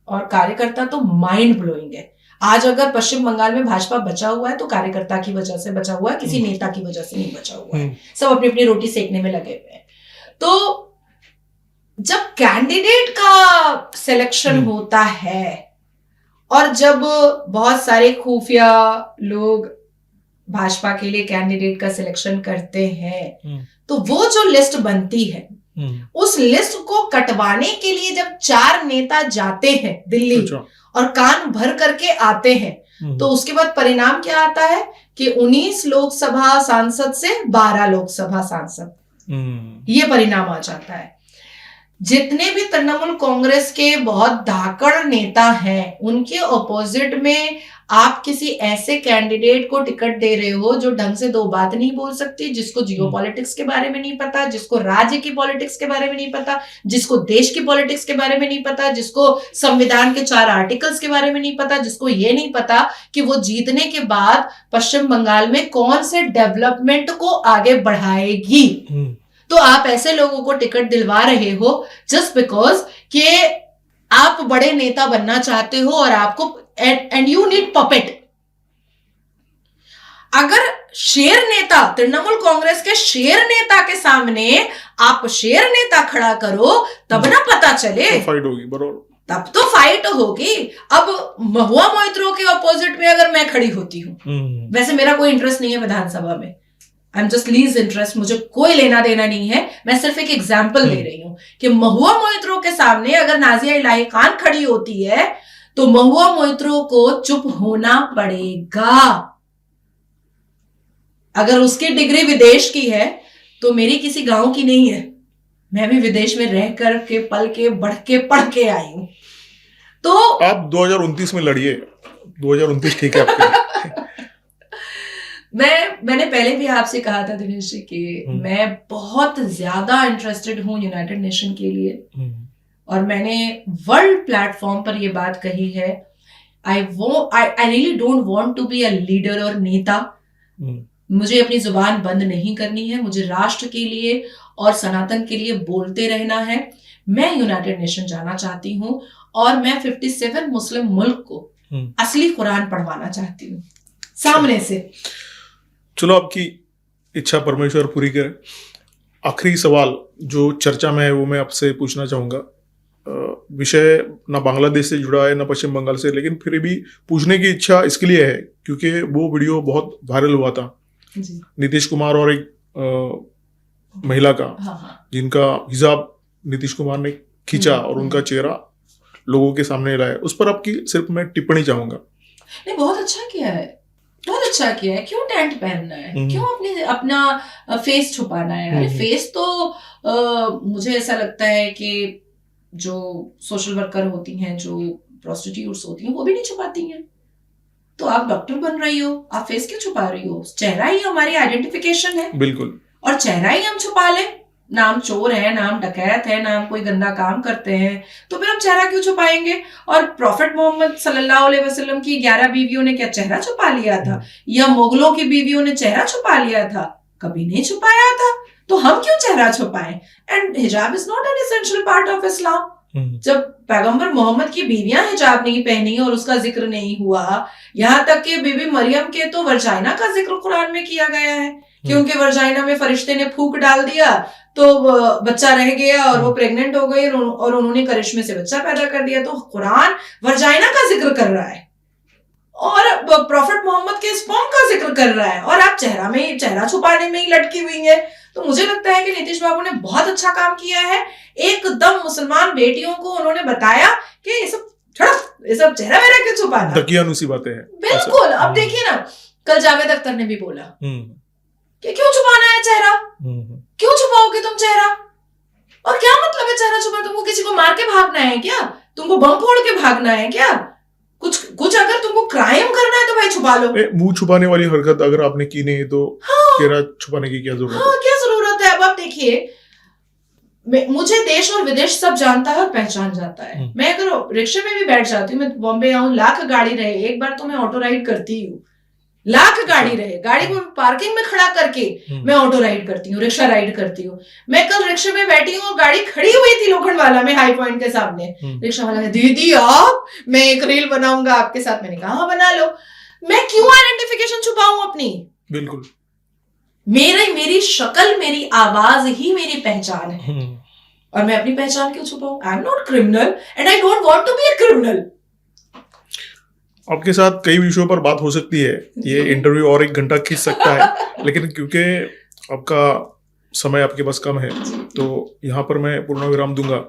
और कार्यकर्ता तो माइंड ब्लोइंग है। आज अगर पश्चिम बंगाल में भाजपा बचा हुआ है तो कार्यकर्ता की वजह से बचा हुआ है, किसी नेता की वजह से नहीं बचा हुआ है। सब अपनी अपनी रोटी सेकने में लगे हुए हैं। तो जब कैंडिडेट का सिलेक्शन होता है और जब बहुत सारे खुफिया लोग भाजपा के लिए कैंडिडेट का सिलेक्शन करते हैं, तो वो जो लिस्ट बनती है, उस लिस्ट को कटवाने के लिए जब 4 नेता जाते हैं दिल्ली और कान भर करके आते हैं, तो उसके बाद परिणाम क्या आता है कि 19 लोकसभा सांसद से 12 लोकसभा सांसद, ये परिणाम आ जाता है। जितने भी तृणमूल कांग्रेस के बहुत धाकड़ नेता हैं, उनके ऑपोजिट में आप किसी ऐसे कैंडिडेट को टिकट दे रहे हो जो ढंग से दो बात नहीं बोल सकती, जिसको जियो पॉलिटिक्स के बारे में नहीं पता, जिसको राज्य की पॉलिटिक्स के बारे में नहीं पता, जिसको देश की पॉलिटिक्स के बारे में नहीं पता, जिसको संविधान के 4 आर्टिकल्स के बारे में नहीं पता, जिसको ये नहीं पता कि वो जीतने के बाद पश्चिम बंगाल में कौन से डेवलपमेंट को आगे बढ़ाएगी। तो आप ऐसे लोगों को टिकट दिलवा रहे हो जस्ट बिकॉज कि आप बड़े नेता बनना चाहते हो और आपको एंड यू नीड पपेट। अगर शेर नेता, तृणमूल कांग्रेस के शेर नेता के सामने आप शेर नेता खड़ा करो तब ना पता चले, तो फाइट होगी, बरोबर, तब तो फाइट होगी। अब महुआ मोइत्रो के ऑपोजिट में अगर मैं खड़ी होती हूं, वैसे मेरा कोई इंटरेस्ट नहीं है विधानसभा में, I am just lease interest, मुझे कोई लेना देना नहीं है, मैं सिर्फ एक एग्जाम्पल दे रही हूं कि महुआ मोइत्रो के सामने अगर नाजिया इलाही खान खड़ी होती है तो महुआ मोइत्रो को चुप होना पड़ेगा। अगर उसकी डिग्री विदेश की है तो मेरी किसी गांव की नहीं है, मैं भी विदेश में रह कर के पल के बढ़ के पढ़ के आई हूं। तो आप 2029 में लड़िए, 2029 ठीक है आपके। मैंने पहले भी आपसे कहा था दिनेश जी कि मैं बहुत ज्यादा इंटरेस्टेड हूं यूनाइटेड नेशन के लिए, और मैंने वर्ल्ड प्लेटफॉर्म पर ये बात कही है, I really don't want to be a leader और नेता। मुझे अपनी जुबान बंद नहीं करनी है, मुझे राष्ट्र के लिए और सनातन के लिए बोलते रहना है। मैं यूनाइटेड नेशन जाना चाहती हूँ और मैं 57 मुस्लिम मुल्क को असली कुरान पढ़वाना चाहती हूँ सामने से। चलो, आपकी इच्छा परमेश्वर पूरी करे। आखिरी सवाल जो चर्चा में है वो मैं आपसे पूछना चाहूंगा। विषय ना बांग्लादेश से जुड़ा है ना पश्चिम बंगाल से, लेकिन फिर भी पूछने की इच्छा इसके लिए है क्योंकि वो वीडियो बहुत वायरल हुआ था जी। नीतीश कुमार और एक महिला का, जिनका हिजाब नीतीश कुमार ने खींचा और उनका चेहरा लोगों के सामने लाया। उस पर आपकी सिर्फ मैं टिप्पणी चाहूंगा। नहीं, बहुत अच्छा किया है, बहुत अच्छा किया है। क्यों टेंट पहनना है, क्यों अपना फेस छुपाना है? अरे फेस तो मुझे ऐसा लगता है कि जो सोशल वर्कर होती हैं, जो प्रोस्टिट्यूट्स होती हैं, वो भी नहीं छुपाती हैं। तो आप डॉक्टर बन रही हो, आप फेस क्यों छुपा रही हो? चेहरा ही हमारी आइडेंटिफिकेशन है। बिल्कुल। और चेहरा ही हम छुपा लें, नाम चोर है, नाम डकैत है, नाम कोई गंदा काम करते हैं, तो फिर हम चेहरा क्यों छुपाएंगे? और प्रॉफिट मोहम्मद सल्लल्लाहु अलैहि वसल्लम की 11 बीवियों ने क्या चेहरा छुपा लिया था? या मुगलों की बीवियों ने चेहरा छुपा लिया था? कभी नहीं छुपाया था। तो हम क्यों चेहरा छुपाएं? एंड हिजाब is not an essential part of Islam. जब पैगंबर मोहम्मद की बीवियां हिजाब नहीं पहनी और उसका जिक्र नहीं हुआ, यहाँ तक कि बीबी मरियम के तो वर्जाइना का जिक्र कुरान में किया गया है कि उनके वर्जाइना में फरिश्ते ने फूंक डाल दिया तो बच्चा रह गया और वो प्रेग्नेंट हो गई और उन्होंने करिश्मे से बच्चा पैदा कर दिया। तो कुरान वर्जाइना का जिक्र कर रहा है और प्रॉफिट मोहम्मद के स्पर्म का जिक्र कर रहा है, और आप चेहरा छुपाने में ही लटकी हुई है। तो मुझे लगता है कि नीतीश बाबू ने बहुत अच्छा काम किया है। एकदम मुसलमान बेटियों को उन्होंने बताया कि ये सब चेहरा मेरा क्यों छुपाना, दकियानुसी बातें हैं। बिल्कुल। अब देखिए ना, कल जावेद अख्तर ने भी बोला कि क्यों छुपाना है चेहरा, क्यों छुपाओगे तुम चेहरा? और क्या मतलब है चेहरा छुपा? तुमको किसी को मार के भागना है क्या? तुमको बम फोड़ के भागना है क्या? कुछ अगर तुमको क्राइम करना है तो भाई छुपा लो। मुंह छुपाने वाली हरकत अगर आपने की नहीं तो चेहरा छुपाने की क्या जरूरत है? क्या जरूरत है? अब आप देखिए, मुझे देश और विदेश सब जानता है और पहचान जाता है। मैं अगर रिक्शे में भी बैठ जाती हूँ, मैं बॉम्बे आऊं, लाख गाड़ी रहे, एक बार तो मैं ऑटो राइड करती हूँ। लाख गाड़ी रहे, गाड़ी को पार्किंग में खड़ा करके मैं ऑटो राइड करती हूँ, रिक्शा राइड करती हूँ। मैं कल रिक्शे में बैठी हूँ और गाड़ी खड़ी हुई थी लोखंडवाला में, हाई पॉइंट के सामने। रिक्शा वाला कहा, दीदी आप, मैं एक रील बनाऊंगा आपके साथ। मैंने कहा हाँ बना लो। मैं क्यों आइडेंटिफिकेशन छुपाऊं अपनी? बिल्कुल। मेरी शक्ल, मेरी आवाज ही मेरी पहचान है, और मैं अपनी पहचान क्यों छुपाऊं? I am not criminal and I don't want to be a criminal. आपके साथ कई विषयों पर बात हो सकती है, ये इंटरव्यू और 1 घंटा खींच सकता है, लेकिन क्योंकि आपका समय आपके पास कम है तो यहाँ पर मैं पूर्ण विराम दूंगा।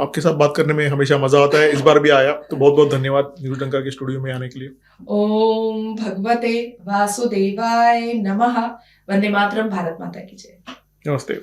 आपके साथ बात करने में हमेशा मजा आता है, इस बार भी आया, तो बहुत बहुत धन्यवाद न्यूज डंका के स्टूडियो में आने के लिए। ओम भगवते वासुदेवाय नमः। वंदे मातरम। भारत माता की जय। नमस्ते।